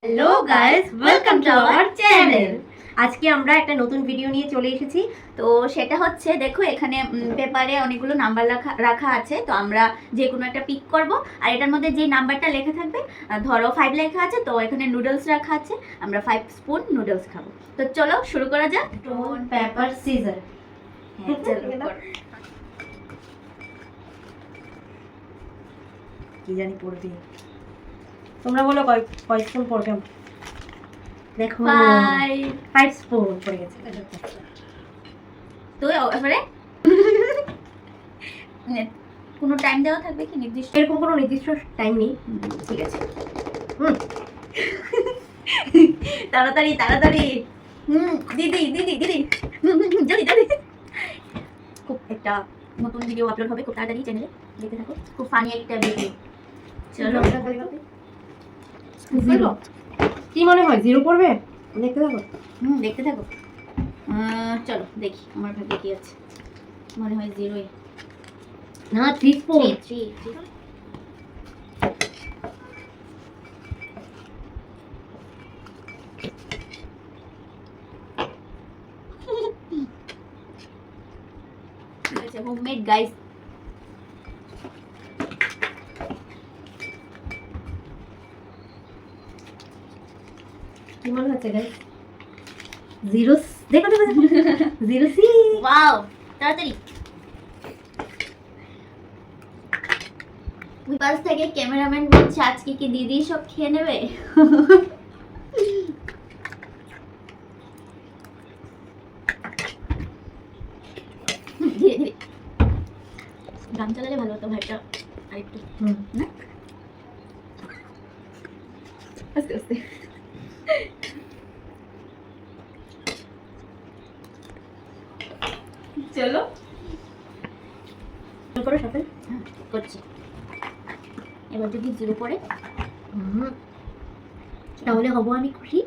Hello guys, welcome to our channel. আজকে আমরা একটা নতুন ভিডিও নিয়ে চলে এসেছি। তো সেটা হচ্ছে দেখো এখানে পেপারে অনেকগুলো নাম্বার রাখা আছে। তো আমরা যে কোনো একটা পিক করব আর এটার মধ্যে যে নাম্বারটা লেখা থাকবে, ধরো 5 লেখা আছে, তো এখানে নুডলস রাখা আছে, আমরা 5 স্পুন নুডলস খাবো। তো চলো শুরু করা যাক। Stone paper scissor. কি জানি পড়বে, তোমরা বলো কয় কয় স্পুন পড়বে। দেখো 5 স্পুন পড়ে গেছে। তো এবারে কোনো টাইম দেওয়া থাকবে কি নির্দিষ্ট? এরকম কোনো নির্দিষ্ট টাইম নেই। ঠিক আছে, তাড়াতাড়ি তাড়াতাড়ি। দিদি দিদি দিদি, জলদি জলদি। খুব একটা নতুন ভিডিও আপলোড হবে খুব তাড়াতাড়ি চ্যানেলে, দেখতে থাকো। খুব ফানি একটা ভিডিও। চলো জিরো কি মনে হয় জিরো পড়বে? দেখতে থাকো। দেখতে থাকো। চলো দেখি আমার ভাগ্যে কি আছে। মনে হয় জিরোই। না 3 স্পুন। 3 আচ্ছা, হোমমেড গাইস। কি মনে হচ্ছে গাইস? জিরো। দেখো দেখো দেখো, জিরো সি। ওয়াও, তাড়াতাড়ি। ওই পাশ থেকে ক্যামেরাম্যান বলছে আজকে কি দিদি সব খেয়ে নেবে। ধীরে ধীরে গান চালালে ভালো হতো ভাইটা। আরেকটু না, আস্তে আস্তে। চলো করো সাথে। করছি। এবার যদি জিরো পড়ে তাহলে হব আমি খুশি।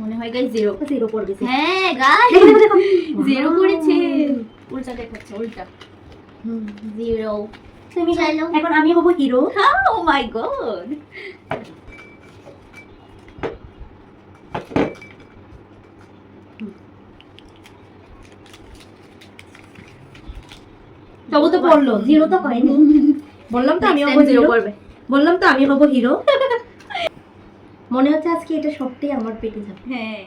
মনে হয় গাইস জিরো। জিরো পড়বে। হ্যাঁ গাইস, জিরো পড়েছে। উল্টা দেখাচ্ছে, উল্টা। জিরো। তুমি চলো। এখন আমি হব হিরো। ও মাই গড। তবু তো পড়লো, জিরো তো হয়নি। বললাম তো আমি হব জিরো হিরো। পড়বে। বললাম তো আমি হব হিরো। মনে হচ্ছে আজকে এটা সবটাই আমার পেটে যাবে। হ্যাঁ।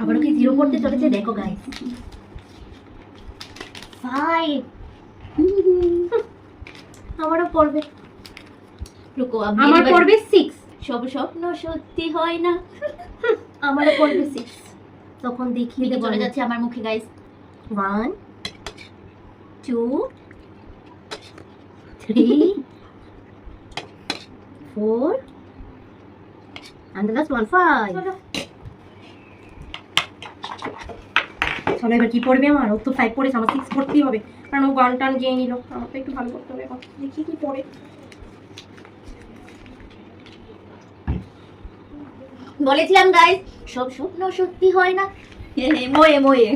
আবারও কি জিরো পড়তে চলেছে দেখো গাইস। 5। আমারও পড়বে। রুকো, আমার পড়বে 6। সব স্বপ্ন সত্যি হয় না। আমারও পড়বে 6। তখন দেখিয়ে মিঠে দেবো চলে যাচ্ছে আমার মুখে guys. 1 2 3 4 and the last one 5. চলো এবার কি পড়বে আমার? ও তো 5 পড়েছে, আমার 6 পড়তেই হবে, কারণ ও গান টান গিয়ে নিল। আমার তো একটু ভালো করতে হবে এখন, দেখি কি পড়ে। বলেছিলাম গাইস, সব স্বপ্ন সত্যি হয় না। ময়ে ময়ে।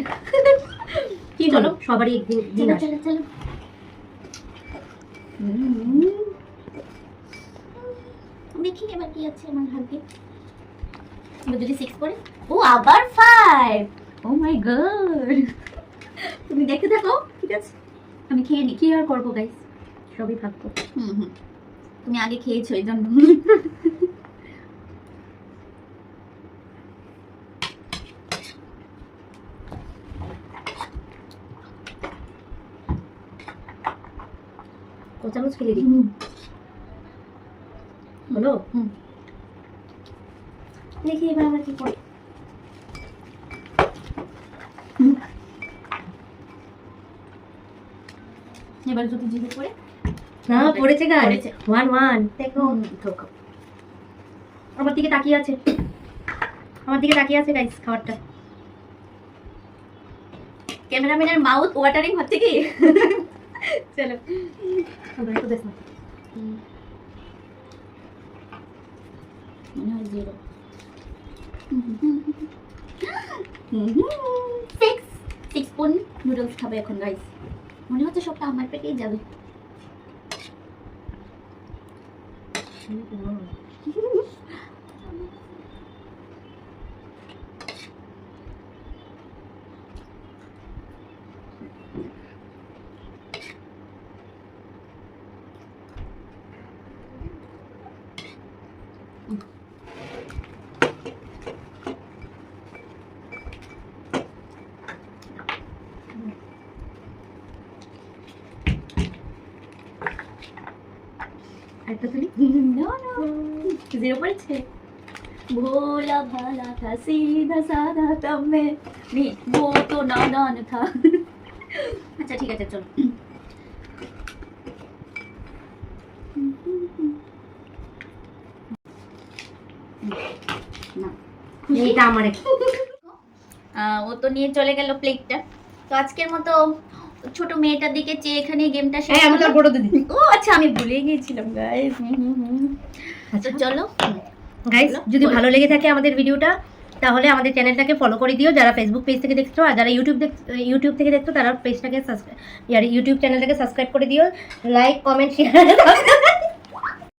কি বলো, সবারই একদিন দিন চলো আসে। চলো চলো। দেখি এবার কি আছে আমার ভাগ্যে। এবার যদি 6 পড়ে, ও আবার 5। ও মাই গড। তুমি দেখে থাকো, ঠিক আছে? আমি খেয়ে নি। কি আর করবো গাইস, সবই ভাগ্য। তুমি আগে খেয়েছো এই জন্য। ও চামচ খেলে দিই হলো। দেখি এবার আমরা কি পড়ে। এবার যদি জিরো পড়ে, না পড়েছে গাইস, পড়েছে। 1 1 দেখো। ধোকা আমার দিকে তাকিয়ে আছে, আমার দিকে তাকিয়ে আছে গাইস খাবারটা। ক্যামেরাম্যানের মাউথ ওয়াটারিং হচ্ছে কি? চলো আমরা একটু দেখো। মনে হয় জিরো। 6 স্পুন নুডলস খাবে এখন গাইস। মনে হচ্ছে সবটা আমার পেটেই যাবে। একটা তুলি না না, 0 পড়েছে। भोला भाला था सीधा साधा तब में नहीं वो तो नादान था। আচ্ছা ঠিক আছে চলো। না এটা আমার একটা। ও তো নিয়ে চলে গেল প্লেটটা। তো আজকের মতো ছোট মেয়েটার দিকে চেয়ে এখানে গেমটা শেষ হ্যাঁ আমি তোর করলাম। বড় দিদি। ও আচ্ছা আমি ভুলে গিয়েছিলাম গাইস। আচ্ছা চলো গাইস বলো, যদি বলো। ভালো লেগে থাকে আমাদের ভিডিওটা তাহলে আমাদের চ্যানেলটাকে ফলো করে দিও, যারা ফেসবুক পেজ থেকে দেখছো, আর যারা ইউটিউব থেকে দেখছো তারা পেজটাকে ইউটিউব চ্যানেলটাকে সাবস্ক্রাইব করে দিও, লাইক কমেন্ট শেয়ার